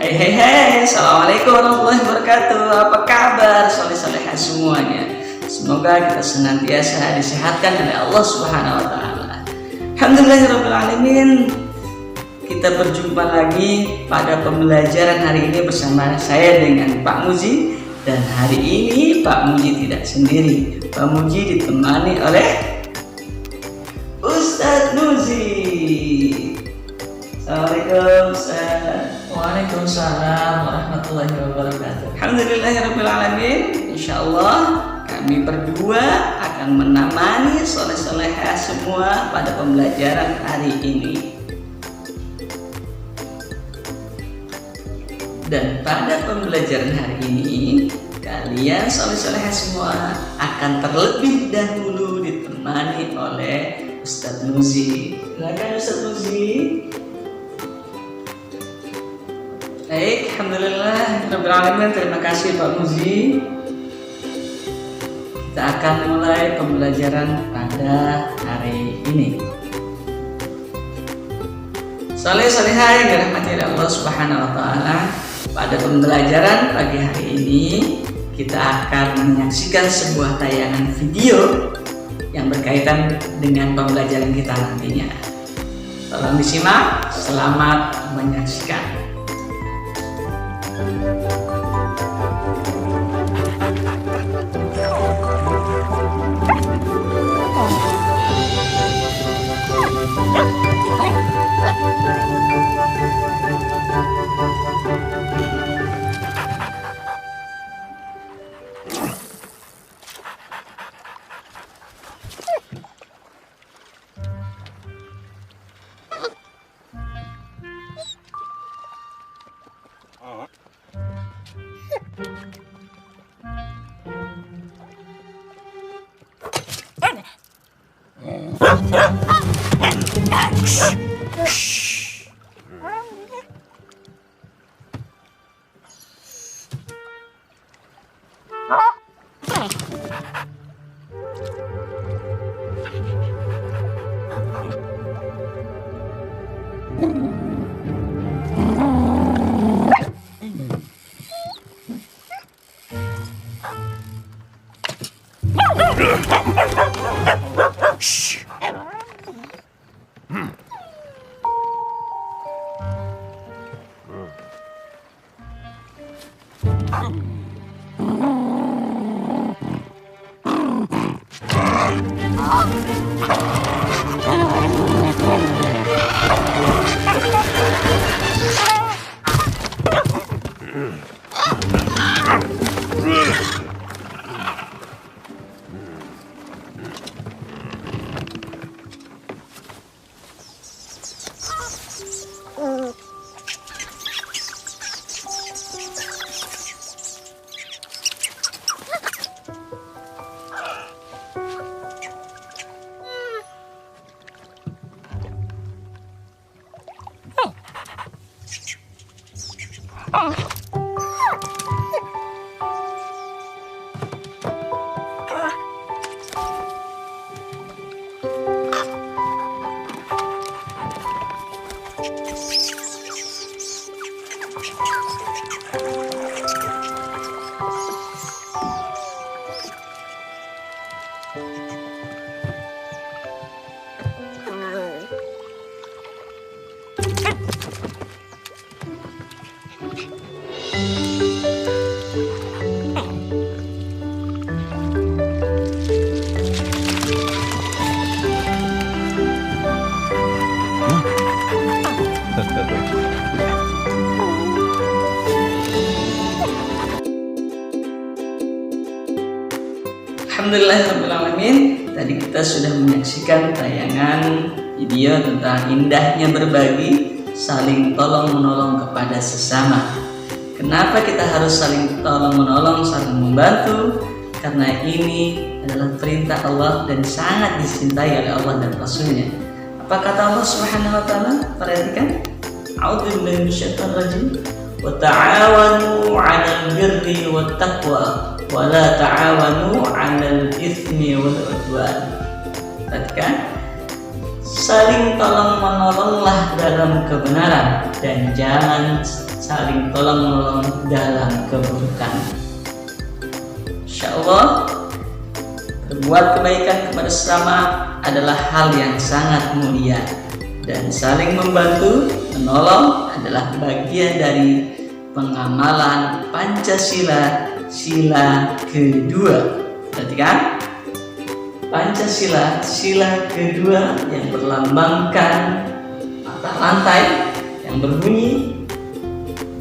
Assalamualaikum warahmatullahi wabarakatuh. Apa kabar soleh-soleha semuanya? Semoga kita senantiasa disehatkan oleh Allah Subhanahu wa taala. Alhamdulillahirabbil alamin. Kita berjumpa lagi pada pembelajaran hari ini bersama saya dengan Pak Muji, dan hari ini Pak Muji tidak sendiri. Pak Muji ditemani oleh Ustadz Muji. Assalamualaikum Ustaz. Waalaikumsalam warahmatullahi wabarakatuh. Alhamdulillahirabbil alamin. Insyaallah kami berdua akan menemani soleh-soleha semua pada pembelajaran hari ini. Dan pada pembelajaran hari ini kalian soleh-soleha semua akan terlebih dahulu ditemani oleh Ustadz Muzi. Silakan Ustadz Muzi. Baik, alhamdulillah, terima kasih Pak Muzi. Kita akan mulai pembelajaran pada hari ini. Soleh-solehah yang dirahmati oleh Allah Subhanahu wa taala, pada pembelajaran pagi hari ini kita akan menyaksikan sebuah tayangan video yang berkaitan dengan pembelajaran kita nantinya. Tolong disimak, selamat menyaksikan. Alhamdulillahirrahmanirrahim. Tadi kita sudah menyaksikan tayangan video tentang indahnya berbagi, saling tolong menolong kepada sesama. Kenapa kita harus saling tolong menolong, saling membantu? Karena ini adalah perintah Allah dan sangat dicintai oleh Allah dan Rasulnya. Apa kata Allah Subhanahu wa taala? Perhatikan. A'udzubillahi minasyaitonir rajim. Wa ta'awanu 'alal birri wat taqwa wa la ta'awanu 'alal itsmi wal 'udwan. Perhatikan. Saling tolong menolonglah dalam kebenaran dan jangan saling tolong-menolong dalam keburukan. Insya Allah, berbuat kebaikan kepada sesama adalah hal yang sangat mulia, dan saling membantu, menolong adalah bagian dari pengamalan Pancasila, sila kedua. Perhatikan, Pancasila, sila kedua yang berlambangkan mata rantai yang berbunyi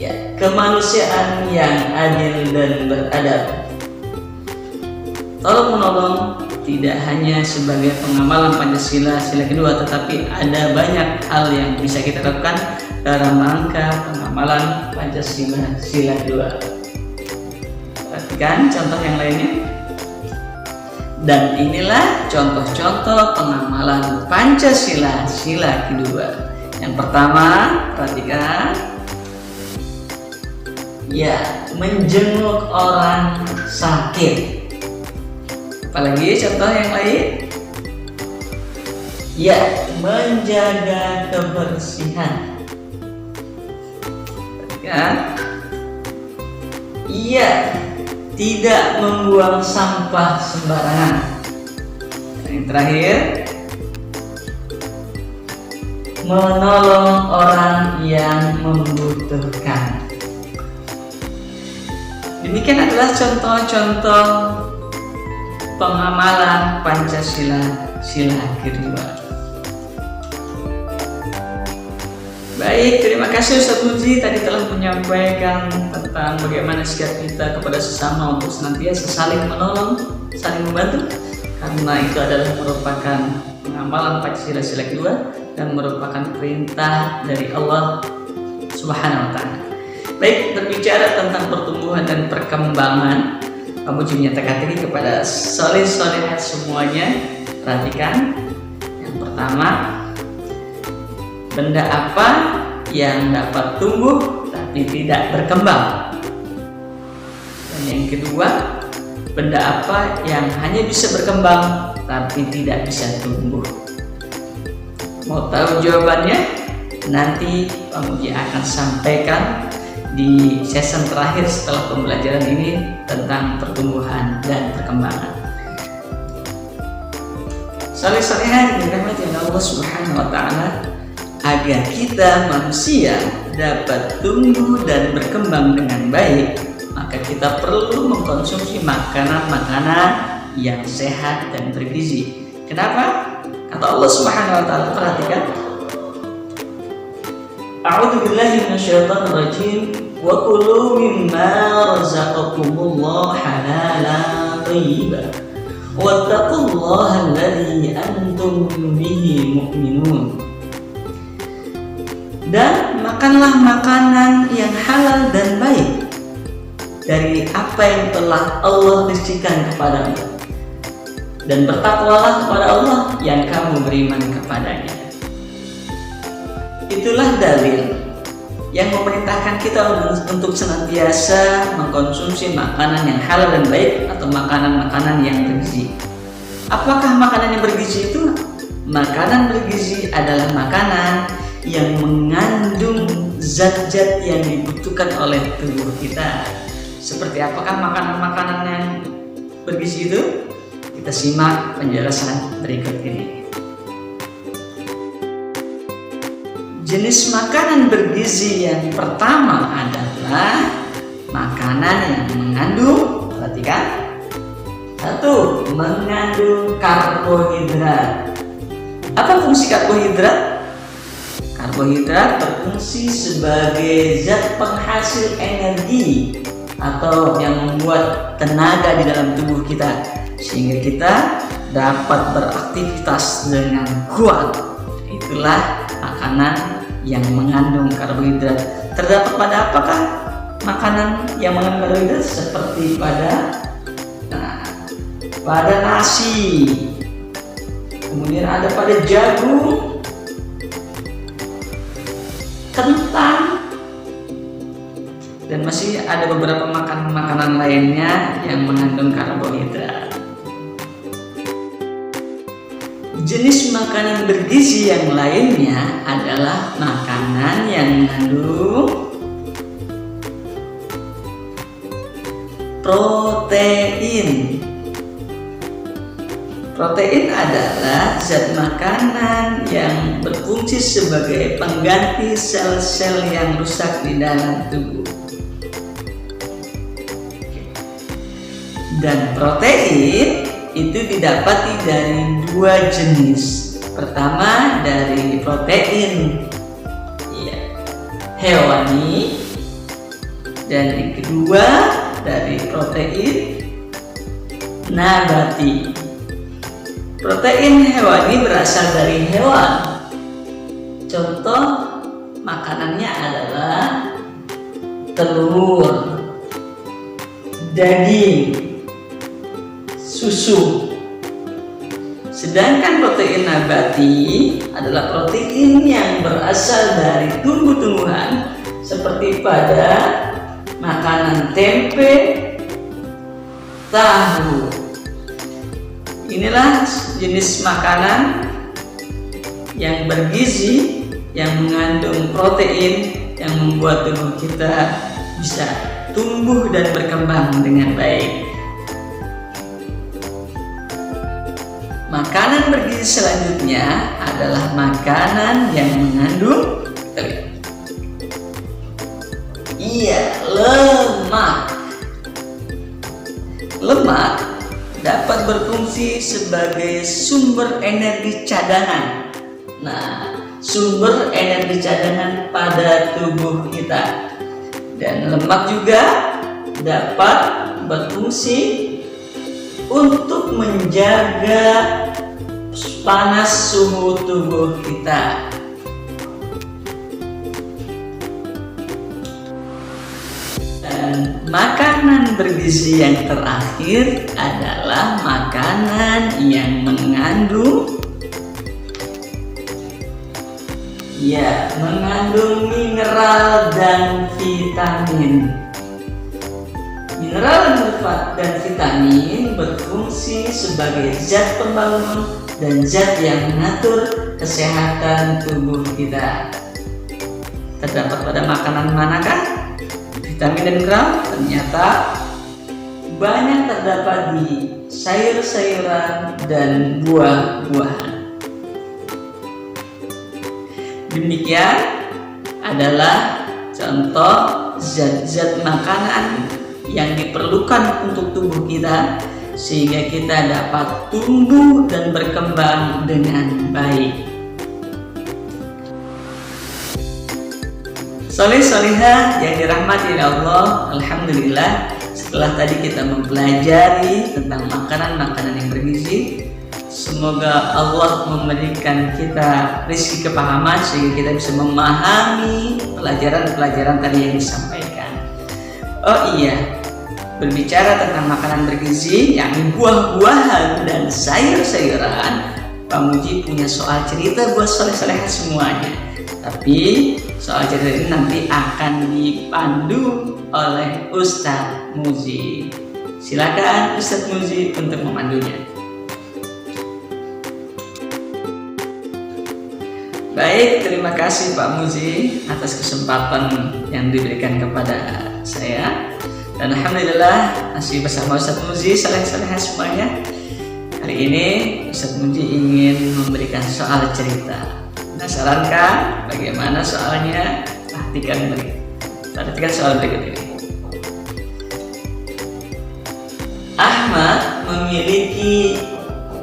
ya, kemanusiaan yang adil dan beradab. Tolong menolong tidak hanya sebagai pengamalan Pancasila sila kedua, tetapi ada banyak hal yang bisa kita lakukan dalam rangka pengamalan Pancasila sila kedua. Perhatikan contoh yang lainnya. Dan inilah contoh-contoh pengamalan Pancasila sila kedua. Yang pertama, perhatikan. Ya, menjenguk orang sakit. Apalagi contoh yang lain? Ya, menjaga kebersihan. Perhatikan. Iya, tidak membuang sampah sembarangan. Yang terakhir, menolong orang yang membutuhkan. Demikian adalah contoh-contoh pengamalan Pancasila sila kedua. Baik, terima kasih Ustaz Muji tadi telah menyampaikan tentang bagaimana sikap kita kepada sesama untuk senantiasa saling menolong, saling membantu, karena itu adalah merupakan pengamalan Pancasila sila kedua dan merupakan perintah dari Allah Subhanahu wa Ta'ala. Baik, berbicara tentang pertumbuhan dan perkembangan, Pak Muji menyatakan ini kepada soleh-solehat semuanya. Perhatikan, yang pertama, benda apa yang dapat tumbuh tapi tidak berkembang? Dan yang kedua, benda apa yang hanya bisa berkembang tapi tidak bisa tumbuh? Mau tahu jawabannya? Nanti Pak Muji akan sampaikan di season terakhir setelah pembelajaran ini tentang pertumbuhan dan perkembangan. Saleh-salehan yang dirahmati Allah Subhanahu wa Ta'ala, agar kita manusia dapat tumbuh dan berkembang dengan baik, maka kita perlu mengkonsumsi makanan-makanan yang sehat dan bergizi. Kenapa? Kata Allah Subhanahu wa Ta'ala, perhatikan. A'udzu billahi minasyaitonir rajim. Wa kulu mimma razaqakumullahu halalan thayyiban. Wattaqullaha alladzi antum bihi mu'minun. Dan makanlah makanan yang halal dan baik dari apa yang telah Allah rizkikan kepadamu, dan bertakwalah kepada Allah yang kamu beriman kepadanya. Itulah dalil yang memerintahkan kita untuk senantiasa mengkonsumsi makanan yang halal dan baik atau makanan-makanan yang bergizi. Apakah makanan yang bergizi itu? Makanan bergizi adalah makanan yang mengandung zat-zat yang dibutuhkan oleh tubuh kita. Seperti apakah makanan-makanan yang bergizi itu? Kita simak penjelasan berikut ini. Jenis makanan bergizi yang pertama adalah makanan yang mengandung, perhatikan, satu, mengandung karbohidrat. Apa fungsi karbohidrat? Karbohidrat berfungsi sebagai zat penghasil energi atau yang membuat tenaga di dalam tubuh kita, sehingga kita dapat beraktivitas dengan kuat. Itulah makanan yang mengandung karbohidrat. Terdapat pada apakah makanan yang mengandung karbohidrat? Seperti pada nasi, kemudian ada pada jagung, kentang, dan masih ada beberapa makanan lainnya yang mengandung karbohidrat. Jenis makanan bergizi yang lainnya adalah makanan yang mengandung protein. Protein adalah zat makanan yang berfungsi sebagai pengganti sel-sel yang rusak di dalam tubuh. Dan protein itu didapati dari dua jenis. Pertama dari protein hewani, dan yang kedua dari protein nabati. Protein hewani berasal dari hewan. Contoh makanannya adalah telur, daging, susu. Sedangkan protein nabati adalah protein yang berasal dari tumbuh-tumbuhan seperti pada makanan tempe, tahu. Inilah jenis makanan yang bergizi, yang mengandung protein, yang membuat tubuh kita bisa tumbuh dan berkembang dengan baik. Makanan bergizi selanjutnya adalah makanan yang mengandung lemak. Lemak dapat berfungsi sebagai sumber energi cadangan. Nah, sumber energi cadangan pada tubuh kita. Dan lemak juga dapat berfungsi untuk menjaga panas suhu tubuh kita. Dan makanan bergizi yang terakhir adalah makanan yang mengandung mineral dan vitamin. Mineral dan vitamin berfungsi sebagai zat pembangun dan zat yang mengatur kesehatan tubuh kita. Terdapat pada makanan manakah vitamin dan mineral? Ternyata banyak terdapat di sayur-sayuran dan buah-buahan. Demikian adalah contoh zat-zat makanan yang diperlukan untuk tubuh kita sehingga kita dapat tumbuh dan berkembang dengan baik. Soleh-solehah yang dirahmati Allah, alhamdulillah, setelah tadi kita mempelajari tentang makanan-makanan yang bergizi, semoga Allah memberikan kita rezeki kepahaman sehingga kita bisa memahami pelajaran-pelajaran tadi yang disampaikan. Oh iya, berbicara tentang makanan bergizi, yakni buah-buahan dan sayur-sayuran, Pak Muji punya soal cerita buat soleh-solehah semuanya. Tapi soal cerita ini nanti akan dipandu oleh Ustadz Muji. Silakan Ustadz Muji untuk memandunya. Baik, terima kasih Pak Muji atas kesempatan yang diberikan kepada saya. Dan alhamdulillah masih bersama Ustadz Muji, soleh-solehah semuanya. Kali ini Ustadz Muji ingin memberikan soal cerita. Penasaran kan bagaimana soalnya? Perhatikan soal berikut ini. Ahmad memiliki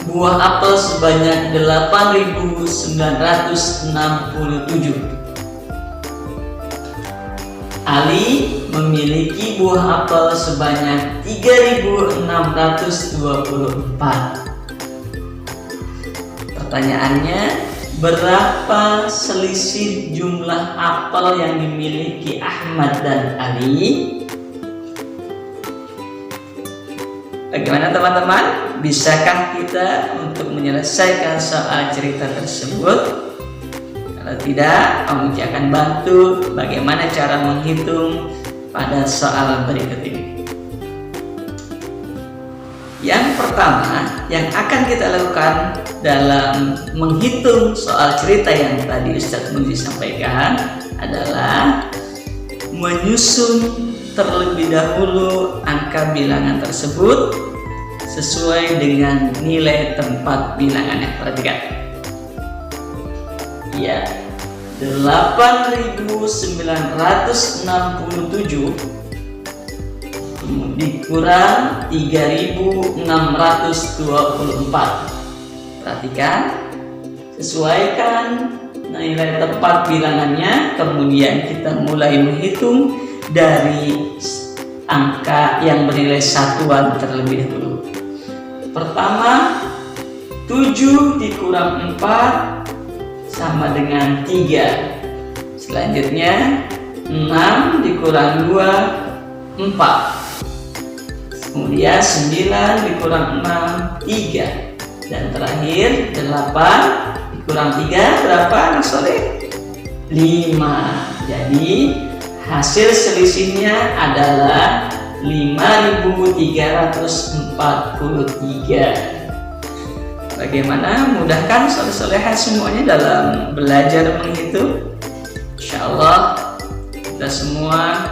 buah apel sebanyak 8.967. Ali memiliki buah apel sebanyak 3.624. Pertanyaannya, berapa selisih jumlah apel yang dimiliki Ahmad dan Ali? Bagaimana teman-teman? Bisakah kita untuk menyelesaikan soal cerita tersebut? Kalau tidak, Om Uci akan bantu bagaimana cara menghitung pada soal berikut ini. Yang pertama yang akan kita lakukan dalam menghitung soal cerita yang tadi Ustadz Muji sampaikan adalah menyusun terlebih dahulu angka bilangan tersebut sesuai dengan nilai tempat bilangannya. Perhatikan. Ya, 8.967 dikurang 3.624. Perhatikan, sesuaikan nilai tempat bilangannya, kemudian kita mulai menghitung dari angka yang bernilai satuan terlebih dahulu. Pertama, 7 dikurang 4 sama dengan 3. Selanjutnya 6 dikurang 2, 4. Kemudian 9 dikurang 6, 3. Dan terakhir 8 dikurang 3 berapa anak soleh? 5. Jadi hasil selisihnya adalah 5.343. Bagaimana? Mudahkan soleh-soleha semuanya dalam belajar menghitung? Insyaallah kita semua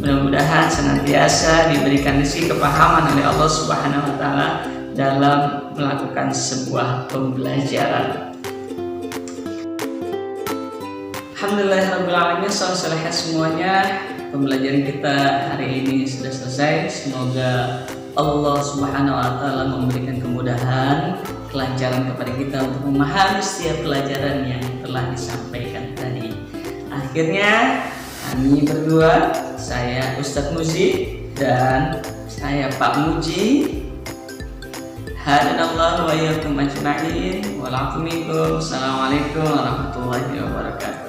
mudah-mudahan senantiasa diberikan rezeki kepahaman oleh Allah Subhanahu wa taala dalam melakukan sebuah pembelajaran. Alhamdulillahirabbil alamin, soleh-soleha semuanya. Pembelajaran kita hari ini sudah selesai. Semoga Allah Subhanahu wa taala memberikan kemudahan, kelancaran kepada kita untuk memahami setiap pelajaran yang telah disampaikan tadi. Akhirnya kami berdua, saya Ustadz Muzi dan saya Pak Muji, hadanallahu wa iyyakum ajma'in. Assalamualaikum warahmatullahi wabarakatuh.